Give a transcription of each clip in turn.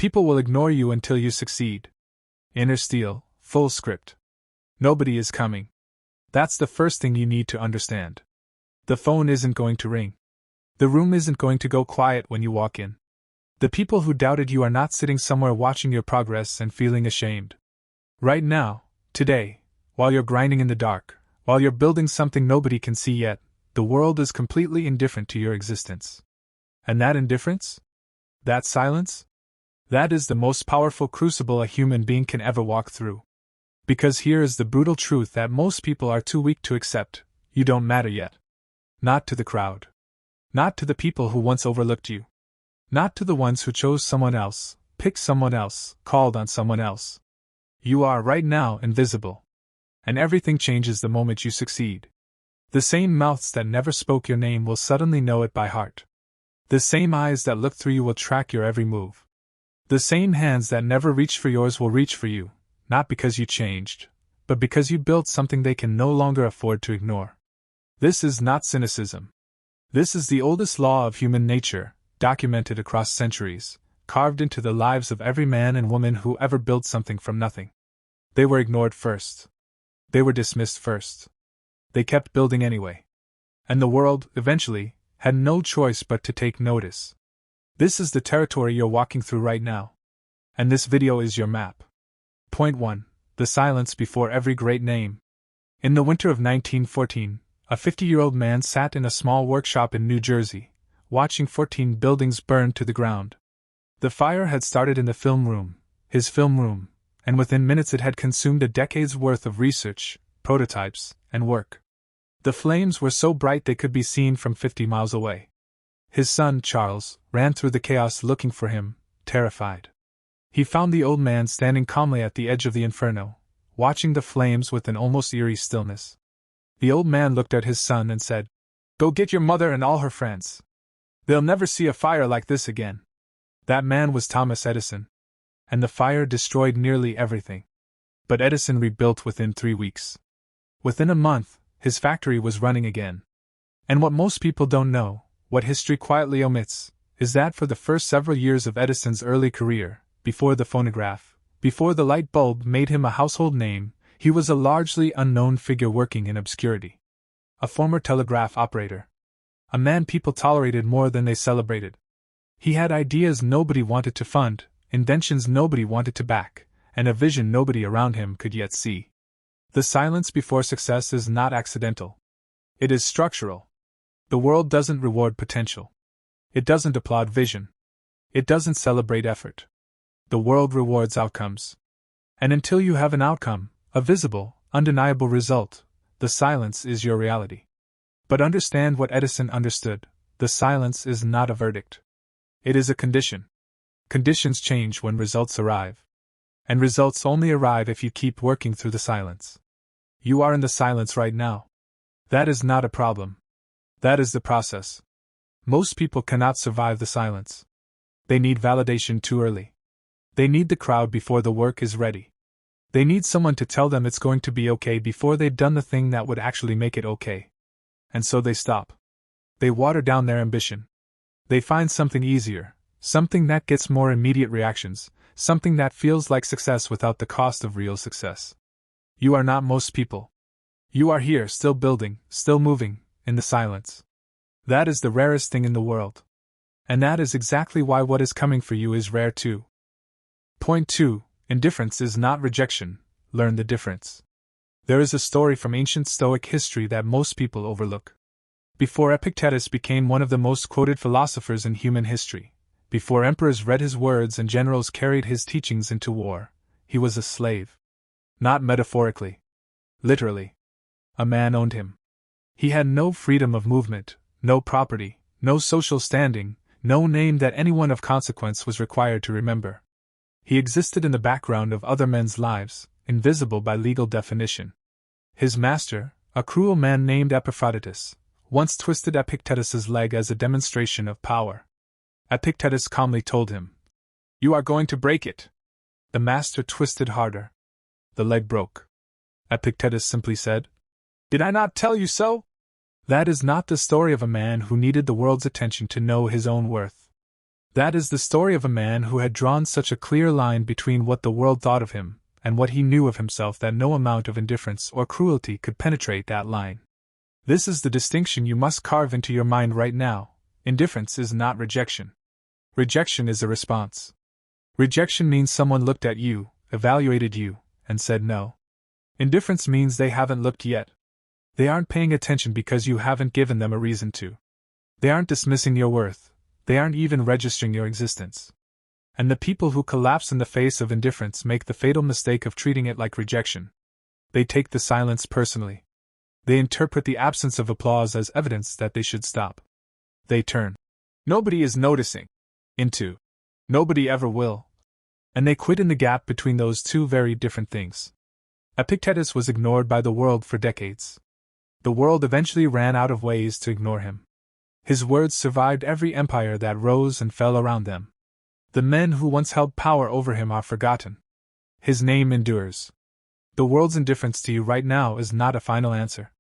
People will ignore you until you succeed. Inner steel, full script. Nobody is coming. That's the first thing you need to understand. The phone isn't going to ring. The room isn't going to go quiet when you walk in. The people who doubted you are not sitting somewhere watching your progress and feeling ashamed. Right now, today, while you're grinding in the dark, while you're building something nobody can see yet, the world is completely indifferent to your existence. And that indifference? That silence? That is the most powerful crucible a human being can ever walk through. Because here is the brutal truth that most people are too weak to accept: you don't matter yet. Not to the crowd. Not to the people who once overlooked you. Not to the ones who chose someone else, picked someone else, called on someone else. You are right now invisible. And everything changes the moment you succeed. The same mouths that never spoke your name will suddenly know it by heart. The same eyes that look through you will track your every move. The same hands that never reached for yours will reach for you, not because you changed, but because you built something they can no longer afford to ignore. This is not cynicism. This is the oldest law of human nature, documented across centuries, carved into the lives of every man and woman who ever built something from nothing. They were ignored first. They were dismissed first. They kept building anyway. And the world, eventually, had no choice but to take notice. This is the territory you're walking through right now. And this video is your map. Point 1. The silence before every great name. In the winter of 1914, a 50-year-old man sat in a small workshop in New Jersey, watching 14 buildings burn to the ground. The fire had started in the film room, his film room, and within minutes it had consumed a decade's worth of research, prototypes, and work. The flames were so bright they could be seen from 50 miles away. His son, Charles, ran through the chaos looking for him, terrified. He found the old man standing calmly at the edge of the inferno, watching the flames with an almost eerie stillness. The old man looked at his son and said, "Go get your mother and all her friends. They'll never see a fire like this again." That man was Thomas Edison. And the fire destroyed nearly everything. But Edison rebuilt within 3 weeks. Within a month, his factory was running again. And what most people don't know, what history quietly omits, is that for the first several years of Edison's early career, before the phonograph, before the light bulb made him a household name, he was a largely unknown figure working in obscurity. A former telegraph operator. A man people tolerated more than they celebrated. He had ideas nobody wanted to fund, inventions nobody wanted to back, and a vision nobody around him could yet see. The silence before success is not accidental. It is structural. The world doesn't reward potential. It doesn't applaud vision. It doesn't celebrate effort. The world rewards outcomes. And until you have an outcome, a visible, undeniable result, the silence is your reality. But understand what Edison understood: the silence is not a verdict. It is a condition. Conditions change when results arrive. And results only arrive if you keep working through the silence. You are in the silence right now. That is not a problem. That is the process. Most people cannot survive the silence. They need validation too early. They need the crowd before the work is ready. They need someone to tell them it's going to be okay before they've done the thing that would actually make it okay. And so they stop. They water down their ambition. They find something easier, something that gets more immediate reactions, something that feels like success without the cost of real success. You are not most people. You are here, still building, still moving, in the silence. That is the rarest thing in the world. And that is exactly why what is coming for you is rare too. Point 2. Indifference is not rejection. Learn the difference. There is a story from ancient Stoic history that most people overlook. Before Epictetus became one of the most quoted philosophers in human history, before emperors read his words and generals carried his teachings into war, he was a slave. Not metaphorically. Literally. A man owned him. He had no freedom of movement, no property, no social standing, no name that anyone of consequence was required to remember. He existed in the background of other men's lives, invisible by legal definition. His master, a cruel man named Epaphroditus, once twisted Epictetus's leg as a demonstration of power. Epictetus calmly told him, "You are going to break it." The master twisted harder. The leg broke. Epictetus simply said, "Did I not tell you so?" That is not the story of a man who needed the world's attention to know his own worth. That is the story of a man who had drawn such a clear line between what the world thought of him and what he knew of himself that no amount of indifference or cruelty could penetrate that line. This is the distinction you must carve into your mind right now. Indifference is not rejection. Rejection is a response. Rejection means someone looked at you, evaluated you, and said no. Indifference means they haven't looked yet. They aren't paying attention because you haven't given them a reason to. They aren't dismissing your worth. They aren't even registering your existence. And the people who collapse in the face of indifference make the fatal mistake of treating it like rejection. They take the silence personally. They interpret the absence of applause as evidence that they should stop. They turn "nobody is noticing" into "nobody ever will." And they quit in the gap between those two very different things. Epictetus was ignored by the world for decades. The world eventually ran out of ways to ignore him. His words survived every empire that rose and fell around them. The men who once held power over him are forgotten. His name endures. The world's indifference to you right now is not a final answer.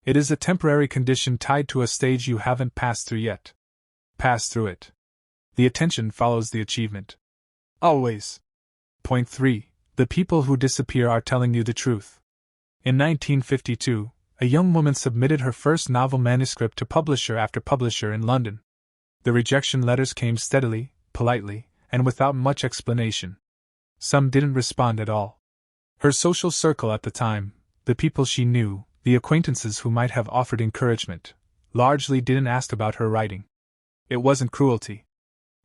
It is a temporary condition tied to a stage you haven't passed through yet. Pass through it. The attention follows the achievement. Always. Point 3. The people who disappear are telling you the truth. In 1952, a young woman submitted her first novel manuscript to publisher after publisher in London. The rejection letters came steadily, politely, and without much explanation. Some didn't respond at all. Her social circle at the time, the people she knew, the acquaintances who might have offered encouragement, largely didn't ask about her writing. It wasn't cruelty.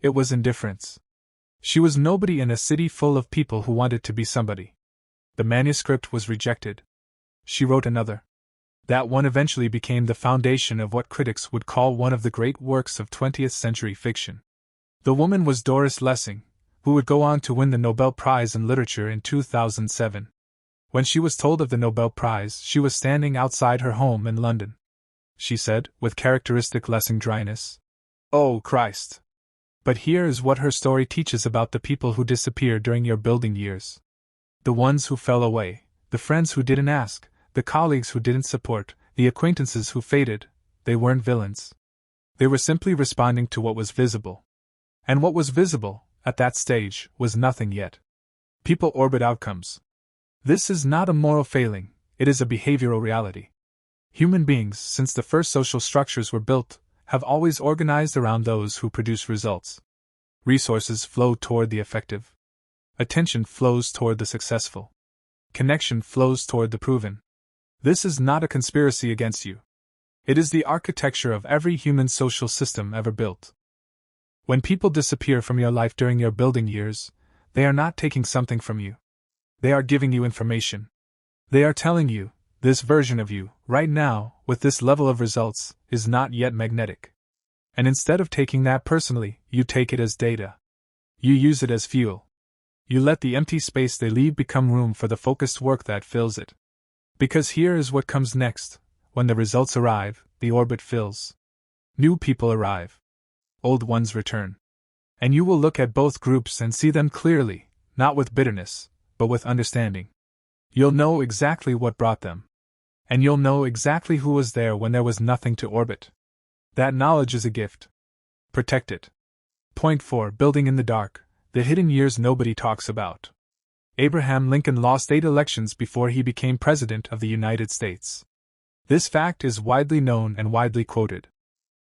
It was indifference. She was nobody in a city full of people who wanted to be somebody. The manuscript was rejected. She wrote another. That one eventually became the foundation of what critics would call one of the great works of 20th century fiction. The woman was Doris Lessing, who would go on to win the Nobel Prize in Literature in 2007. When she was told of the Nobel Prize, she was standing outside her home in London. She said, with characteristic Lessing dryness, "Oh, Christ." But here is what her story teaches about the people who disappear during your building years. The ones who fell away, the friends who didn't ask, the colleagues who didn't support, the acquaintances who faded, they weren't villains. They were simply responding to what was visible. And what was visible, at that stage, was nothing yet. People orbit outcomes. This is not a moral failing, it is a behavioral reality. Human beings, since the first social structures were built, have always organized around those who produce results. Resources flow toward the effective. Attention flows toward the successful. Connection flows toward the proven. This is not a conspiracy against you. It is the architecture of every human social system ever built. When people disappear from your life during your building years, they are not taking something from you. They are giving you information. They are telling you, this version of you, right now, with this level of results, is not yet magnetic. And instead of taking that personally, you take it as data. You use it as fuel. You let the empty space they leave become room for the focused work that fills it. Because here is what comes next. When the results arrive, the orbit fills. New people arrive. Old ones return. And you will look at both groups and see them clearly, not with bitterness, but with understanding. You'll know exactly what brought them. And you'll know exactly who was there when there was nothing to orbit. That knowledge is a gift. Protect it. Point 4. Building in the dark, the hidden years nobody talks about. Abraham Lincoln lost 8 elections before he became President of the United States. This fact is widely known and widely quoted.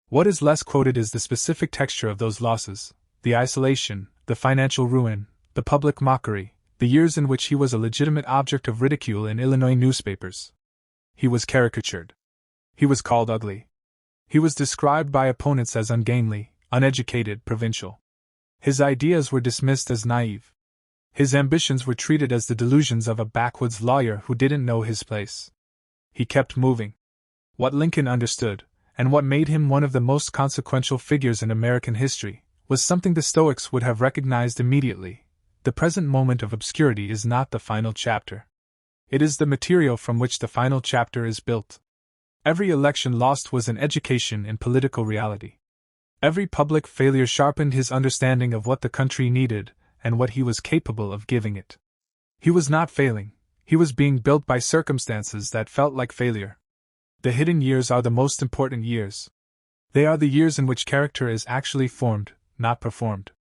What is less quoted is the specific texture of those losses, the isolation, the financial ruin, the public mockery, the years in which he was a legitimate object of ridicule in Illinois newspapers. He was caricatured. He was called ugly. He was described by opponents as ungainly, uneducated, provincial. His ideas were dismissed as naive. His ambitions were treated as the delusions of a backwoods lawyer who didn't know his place. He kept moving. What Lincoln understood, and what made him one of the most consequential figures in American history, was something the Stoics would have recognized immediately. The present moment of obscurity is not the final chapter. It is the material from which the final chapter is built. Every election lost was an education in political reality. Every public failure sharpened his understanding of what the country needed and what he was capable of giving it. He was not failing, he was being built by circumstances that felt like failure. The hidden years are the most important years. They are the years in which character is actually formed, not performed.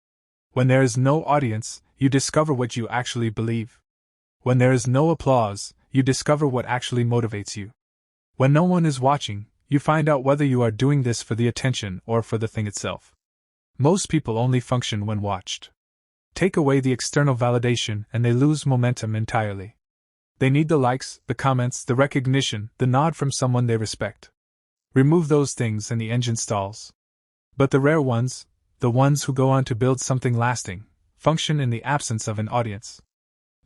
When there is no audience, you discover what you actually believe. When there is no applause, you discover what actually motivates you. When no one is watching, you find out whether you are doing this for the attention or for the thing itself. Most people only function when watched. Take away the external validation and they lose momentum entirely. They need the likes, the comments, the recognition, the nod from someone they respect. Remove those things and the engine stalls. But the rare ones, the ones who go on to build something lasting, function in the absence of an audience.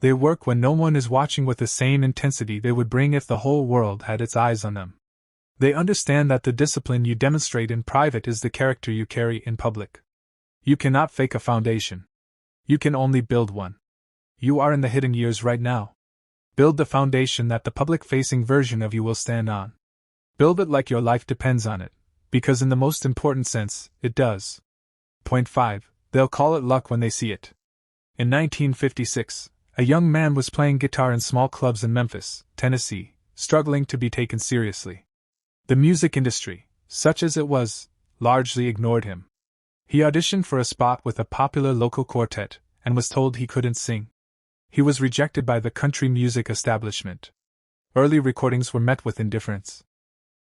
They work when no one is watching with the same intensity they would bring if the whole world had its eyes on them. They understand that the discipline you demonstrate in private is the character you carry in public. You cannot fake a foundation. You can only build one. You are in the hidden years right now. Build the foundation that the public-facing version of you will stand on. Build it like your life depends on it, because in the most important sense, it does. Point 5. They'll call it luck when they see it. In 1956, a young man was playing guitar in small clubs in Memphis, Tennessee, struggling to be taken seriously. The music industry, such as it was, largely ignored him. He auditioned for a spot with a popular local quartet, and was told he couldn't sing. He was rejected by the country music establishment. Early recordings were met with indifference.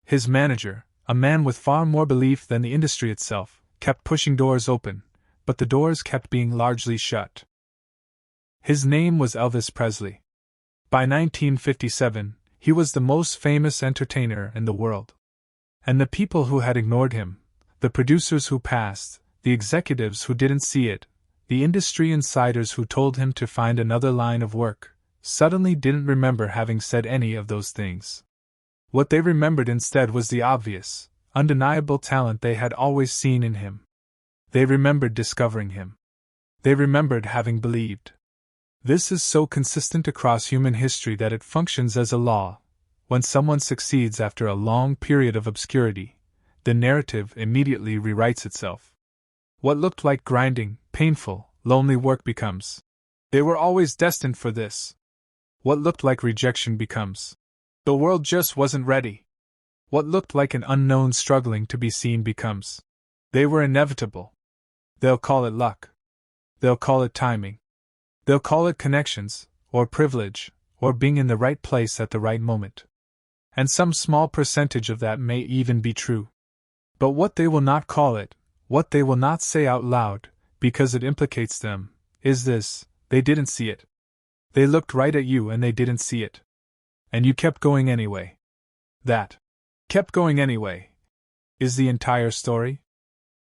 His manager, a man with far more belief than the industry itself, kept pushing doors open, but the doors kept being largely shut. His name was Elvis Presley. By 1957, he was the most famous entertainer in the world. And the people who had ignored him, the producers who passed, the executives who didn't see it, the industry insiders who told him to find another line of work, suddenly didn't remember having said any of those things. What they remembered instead was the obvious, undeniable talent they had always seen in him. They remembered discovering him. They remembered having believed. This is so consistent across human history that it functions as a law. When someone succeeds after a long period of obscurity, the narrative immediately rewrites itself. What looked like grinding, painful, lonely work becomes, they were always destined for this. What looked like rejection becomes, the world just wasn't ready. What looked like an unknown struggling to be seen becomes, they were inevitable. They'll call it luck. They'll call it timing. They'll call it connections, or privilege, or being in the right place at the right moment. And some small percentage of that may even be true. But what they will not call it, what they will not say out loud, because it implicates them, is this: they didn't see it. They looked right at you and they didn't see it. And you kept going anyway. That kept going anyway is the entire story.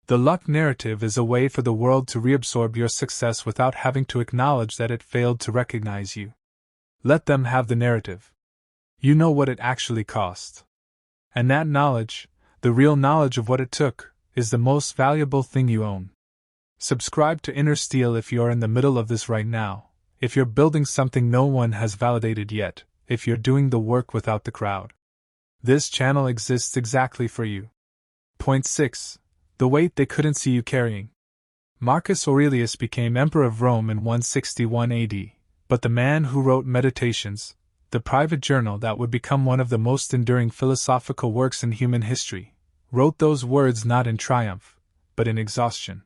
The luck narrative is a way for the world to reabsorb your success without having to acknowledge that it failed to recognize you. Let them have the narrative. You know what it actually cost. And that knowledge, the real knowledge of what it took, is the most valuable thing you own. Subscribe to Inner Steel if you're in the middle of this right now, if you're building something no one has validated yet, if you're doing the work without the crowd. This channel exists exactly for you. Point 6. The weight they couldn't see you carrying. Marcus Aurelius became Emperor of Rome in 161 AD, but the man who wrote Meditations, the private journal that would become one of the most enduring philosophical works in human history, wrote those words not in triumph, but in exhaustion.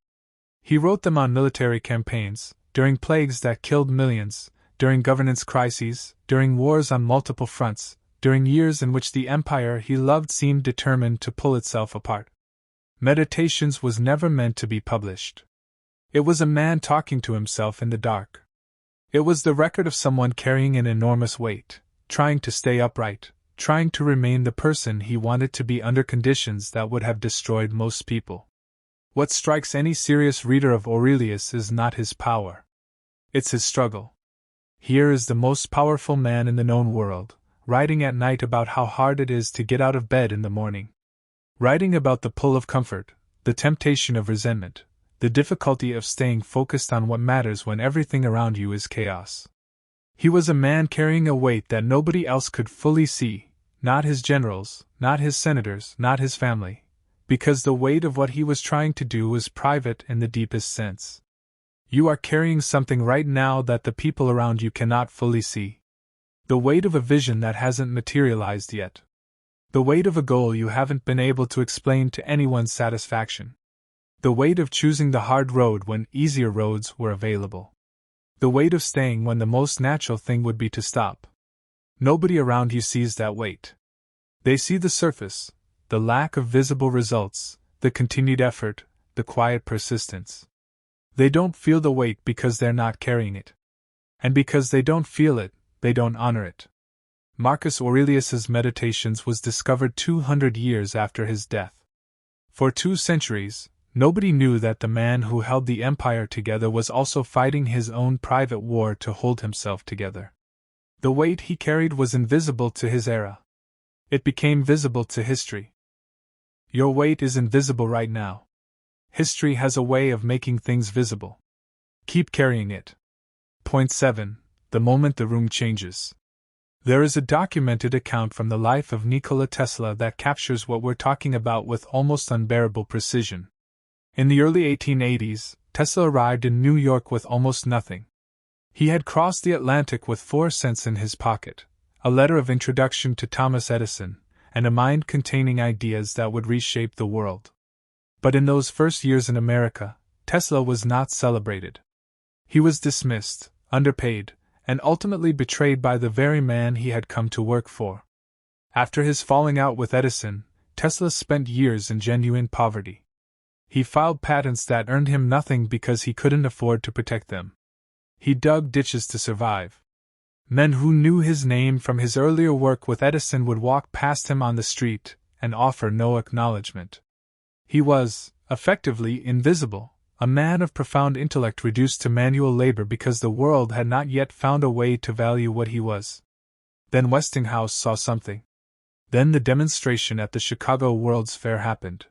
He wrote them on military campaigns, during plagues that killed millions, during governance crises, during wars on multiple fronts, during years in which the empire he loved seemed determined to pull itself apart. Meditations was never meant to be published. It was a man talking to himself in the dark. It was the record of someone carrying an enormous weight, trying to stay upright, trying to remain the person he wanted to be under conditions that would have destroyed most people. What strikes any serious reader of Aurelius is not his power. It's his struggle. Here is the most powerful man in the known world, writing at night about how hard it is to get out of bed in the morning. Writing about the pull of comfort, the temptation of resentment, the difficulty of staying focused on what matters when everything around you is chaos. He was a man carrying a weight that nobody else could fully see, not his generals, not his senators, not his family, because the weight of what he was trying to do was private in the deepest sense. You are carrying something right now that the people around you cannot fully see. The weight of a vision that hasn't materialized yet. The weight of a goal you haven't been able to explain to anyone's satisfaction. The weight of choosing the hard road when easier roads were available. The weight of staying when the most natural thing would be to stop. Nobody around you sees that weight. They see the surface, the lack of visible results, the continued effort, the quiet persistence. They don't feel the weight because they're not carrying it. And because they don't feel it, they don't honor it. Marcus Aurelius's Meditations was discovered 200 years after his death. For 2 centuries, nobody knew that the man who held the empire together was also fighting his own private war to hold himself together. The weight he carried was invisible to his era. It became visible to history. Your weight is invisible right now. History has a way of making things visible. Keep carrying it. Point 7. The moment the room changes. There is a documented account from the life of Nikola Tesla that captures what we're talking about with almost unbearable precision. In the early 1880s, Tesla arrived in New York with almost nothing. He had crossed the Atlantic with 4 cents in his pocket, a letter of introduction to Thomas Edison, and a mind containing ideas that would reshape the world. But in those first years in America, Tesla was not celebrated. He was dismissed, underpaid, and ultimately betrayed by the very man he had come to work for. After his falling out with Edison, Tesla spent years in genuine poverty. He filed patents that earned him nothing because he couldn't afford to protect them. He dug ditches to survive. Men who knew his name from his earlier work with Edison would walk past him on the street and offer no acknowledgement. He was, effectively, invisible, a man of profound intellect reduced to manual labor because the world had not yet found a way to value what he was. Then Westinghouse saw something. Then the demonstration at the Chicago World's Fair happened.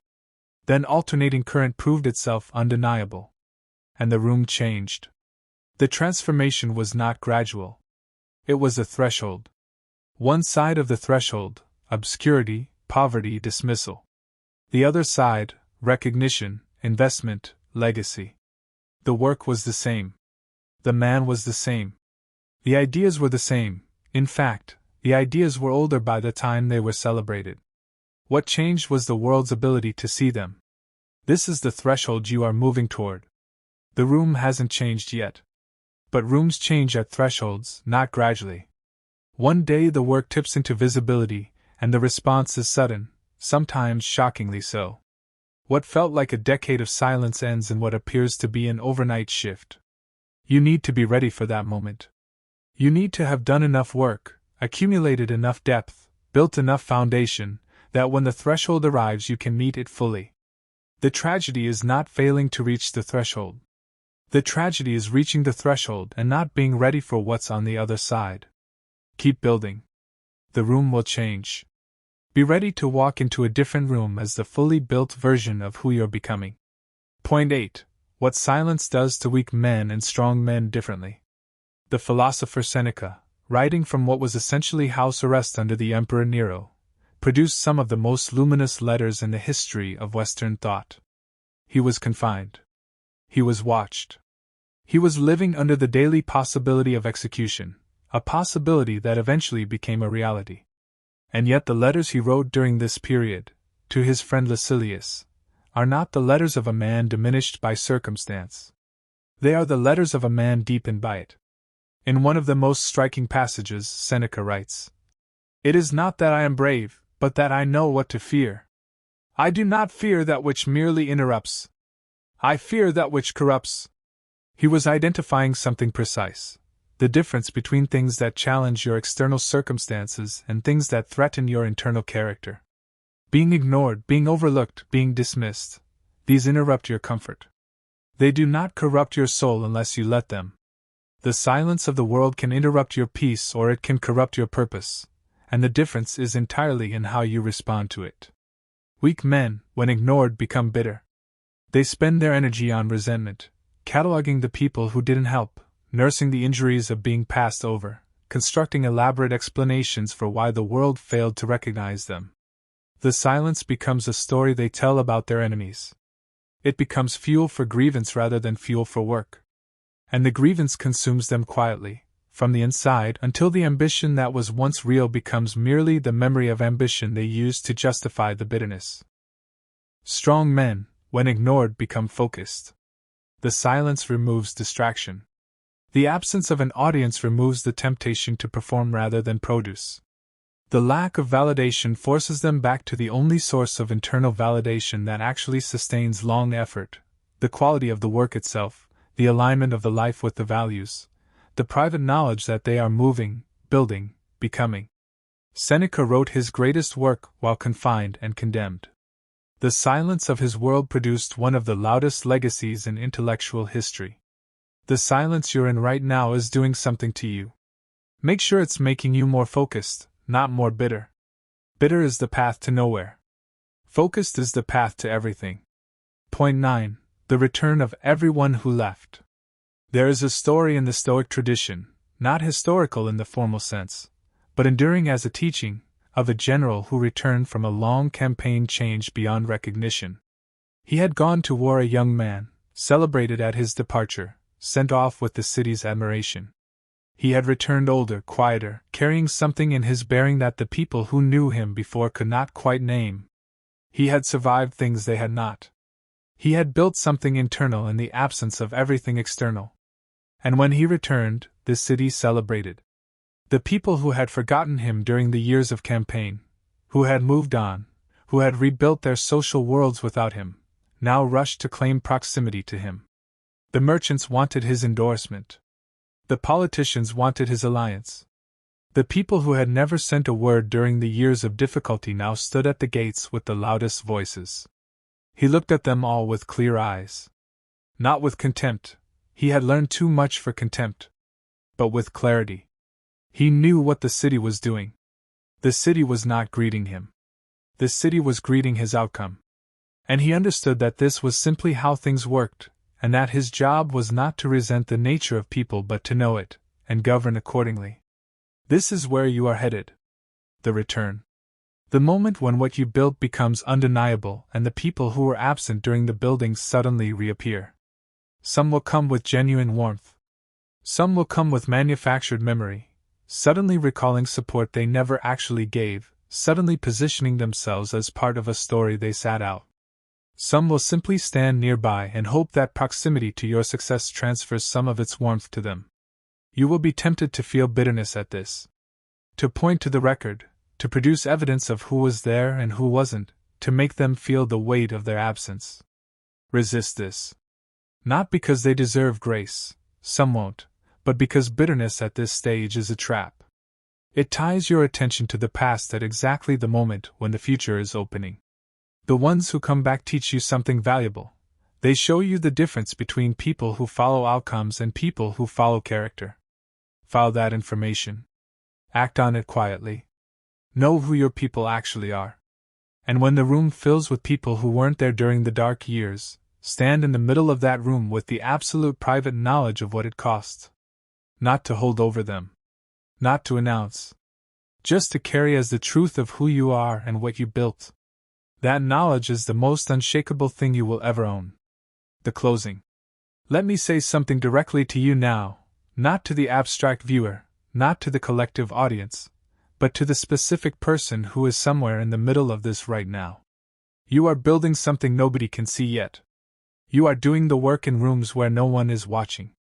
Then alternating current proved itself undeniable. And the room changed. The transformation was not gradual. It was a threshold. One side of the threshold, obscurity, poverty, dismissal. The other side, recognition, investment, legacy. The work was the same. The man was the same. The ideas were the same. In fact, the ideas were older by the time they were celebrated. What changed was the world's ability to see them. This is the threshold you are moving toward. The room hasn't changed yet. But rooms change at thresholds, not gradually. One day the work tips into visibility, and the response is sudden, sometimes shockingly so. What felt like a decade of silence ends in what appears to be an overnight shift. You need to be ready for that moment. You need to have done enough work, accumulated enough depth, built enough foundation, that when the threshold arrives you can meet it fully. The tragedy is not failing to reach the threshold. The tragedy is reaching the threshold and not being ready for what's on the other side. Keep building. The room will change. Be ready to walk into a different room as the fully built version of who you're becoming. Point 8. What silence does to weak men and strong men differently. The philosopher Seneca, writing from what was essentially house arrest under the Emperor Nero, produced some of the most luminous letters in the history of Western thought. He was confined. He was watched. He was living under the daily possibility of execution, a possibility that eventually became a reality. And yet the letters he wrote during this period, to his friend Lucilius, are not the letters of a man diminished by circumstance. They are the letters of a man deepened by it. In one of the most striking passages, Seneca writes, "It is not that I am brave, but that I know what to fear. I do not fear that which merely interrupts. I fear that which corrupts." He was identifying something precise, the difference between things that challenge your external circumstances and things that threaten your internal character. Being ignored, being overlooked, being dismissed, these interrupt your comfort. They do not corrupt your soul unless you let them. The silence of the world can interrupt your peace or it can corrupt your purpose, and the difference is entirely in how you respond to it. Weak men, when ignored, become bitter. They spend their energy on resentment, cataloging the people who didn't help, nursing the injuries of being passed over, constructing elaborate explanations for why the world failed to recognize them. The silence becomes a story they tell about their enemies. It becomes fuel for grievance rather than fuel for work. And the grievance consumes them quietly, from the inside, until the ambition that was once real becomes merely the memory of ambition they use to justify the bitterness. Strong men, when ignored, become focused. The silence removes distraction. The absence of an audience removes the temptation to perform rather than produce. The lack of validation forces them back to the only source of internal validation that actually sustains long effort, the quality of the work itself, the alignment of the life with the values, the private knowledge that they are moving, building, becoming. Seneca wrote his greatest work while confined and condemned. The silence of his world produced one of the loudest legacies in intellectual history. The silence you're in right now is doing something to you. Make sure it's making you more focused, not more bitter. Bitter is the path to nowhere. Focused is the path to everything. Point 9. The return of everyone who left. There is a story in the Stoic tradition, not historical in the formal sense, but enduring as a teaching, of a general who returned from a long campaign changed beyond recognition. He had gone to war a young man, celebrated at his departure, sent off with the city's admiration. He had returned older, quieter, carrying something in his bearing that the people who knew him before could not quite name. He had survived things they had not. He had built something internal in the absence of everything external. And when he returned, the city celebrated. The people who had forgotten him during the years of campaign, who had moved on, who had rebuilt their social worlds without him, now rushed to claim proximity to him. The merchants wanted his endorsement. The politicians wanted his alliance. The people who had never sent a word during the years of difficulty now stood at the gates with the loudest voices. He looked at them all with clear eyes. Not with contempt, he had learned too much for contempt, but with clarity. He knew what the city was doing. The city was not greeting him. The city was greeting his outcome. And he understood that this was simply how things worked, and that his job was not to resent the nature of people but to know it, and govern accordingly. This is where you are headed. The return. The moment when what you built becomes undeniable and the people who were absent during the building suddenly reappear. Some will come with genuine warmth. Some will come with manufactured memory, suddenly recalling support they never actually gave, suddenly positioning themselves as part of a story they sat out. Some will simply stand nearby and hope that proximity to your success transfers some of its warmth to them. You will be tempted to feel bitterness at this. To point to the record, to produce evidence of who was there and who wasn't, to make them feel the weight of their absence. Resist this. Not because they deserve grace, some won't, but because bitterness at this stage is a trap. It ties your attention to the past at exactly the moment when the future is opening. The ones who come back teach you something valuable. They show you the difference between people who follow outcomes and people who follow character. Follow that information. Act on it quietly. Know who your people actually are. And when the room fills with people who weren't there during the dark years, stand in the middle of that room with the absolute private knowledge of what it costs. Not to hold over them. Not to announce. Just to carry as the truth of who you are and what you built. That knowledge is the most unshakable thing you will ever own. The closing. Let me say something directly to you now, not to the abstract viewer, not to the collective audience, but to the specific person who is somewhere in the middle of this right now. You are building something nobody can see yet. You are doing the work in rooms where no one is watching.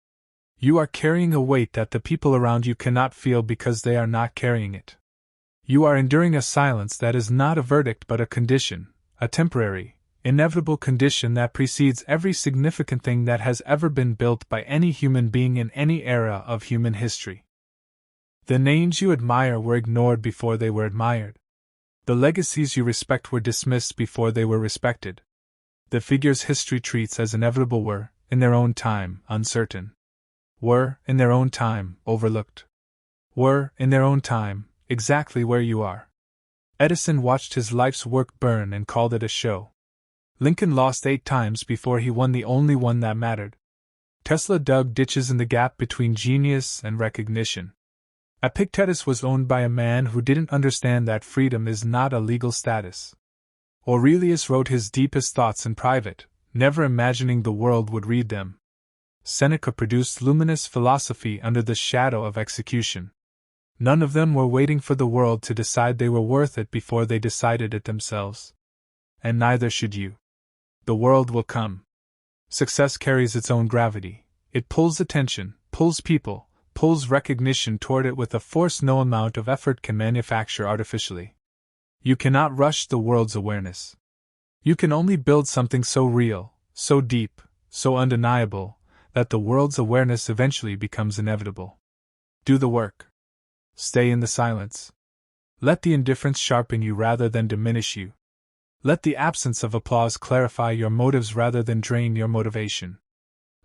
You are carrying a weight that the people around you cannot feel because they are not carrying it. You are enduring a silence that is not a verdict but a condition, a temporary, inevitable condition that precedes every significant thing that has ever been built by any human being in any era of human history. The names you admire were ignored before they were admired. The legacies you respect were dismissed before they were respected. The figures history treats as inevitable were, in their own time, uncertain. Were, in their own time, overlooked. Were, in their own time, exactly where you are. Edison watched his life's work burn and called it a show. Lincoln lost 8 times before he won the only one that mattered. Tesla dug ditches in the gap between genius and recognition. Epictetus was owned by a man who didn't understand that freedom is not a legal status. Aurelius wrote his deepest thoughts in private, never imagining the world would read them. Seneca produced luminous philosophy under the shadow of execution. None of them were waiting for the world to decide they were worth it before they decided it themselves. And neither should you. the world will come. Success carries its own gravity. It pulls attention, pulls people, pulls recognition toward it with a force no amount of effort can manufacture artificially. You cannot rush the world's awareness. You can only build something so real, so deep, so undeniable, that the world's awareness eventually becomes inevitable. Do the work. Stay in the silence. Let the indifference sharpen you rather than diminish you. Let the absence of applause clarify your motives rather than drain your motivation.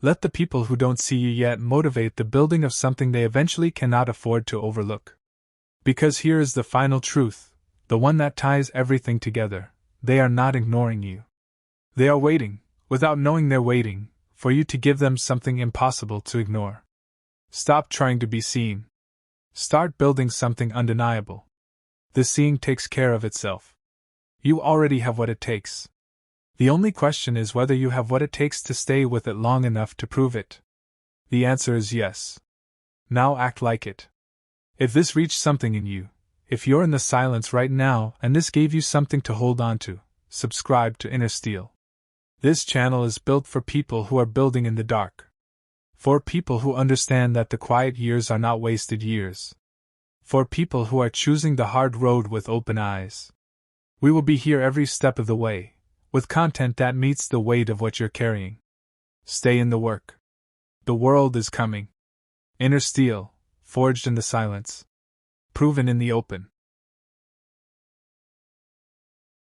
Let the people who don't see you yet motivate the building of something they eventually cannot afford to overlook. Because here is the final truth, the one that ties everything together: they are not ignoring you. They are waiting, without knowing they're waiting, for you to give them something impossible to ignore. Stop trying to be seen. Start building something undeniable. The seeing takes care of itself. You already have what it takes. The only question is whether you have what it takes to stay with it long enough to prove it. The answer is yes. Now act like it. If this reached something in you, if you're in the silence right now and this gave you something to hold on to, subscribe to Inner Steel. This channel is built for people who are building in the dark. For people who understand that the quiet years are not wasted years. For people who are choosing the hard road with open eyes. We will be here every step of the way, with content that meets the weight of what you're carrying. Stay in the work. The world is coming. Inner Steel, forged in the silence. Proven in the open.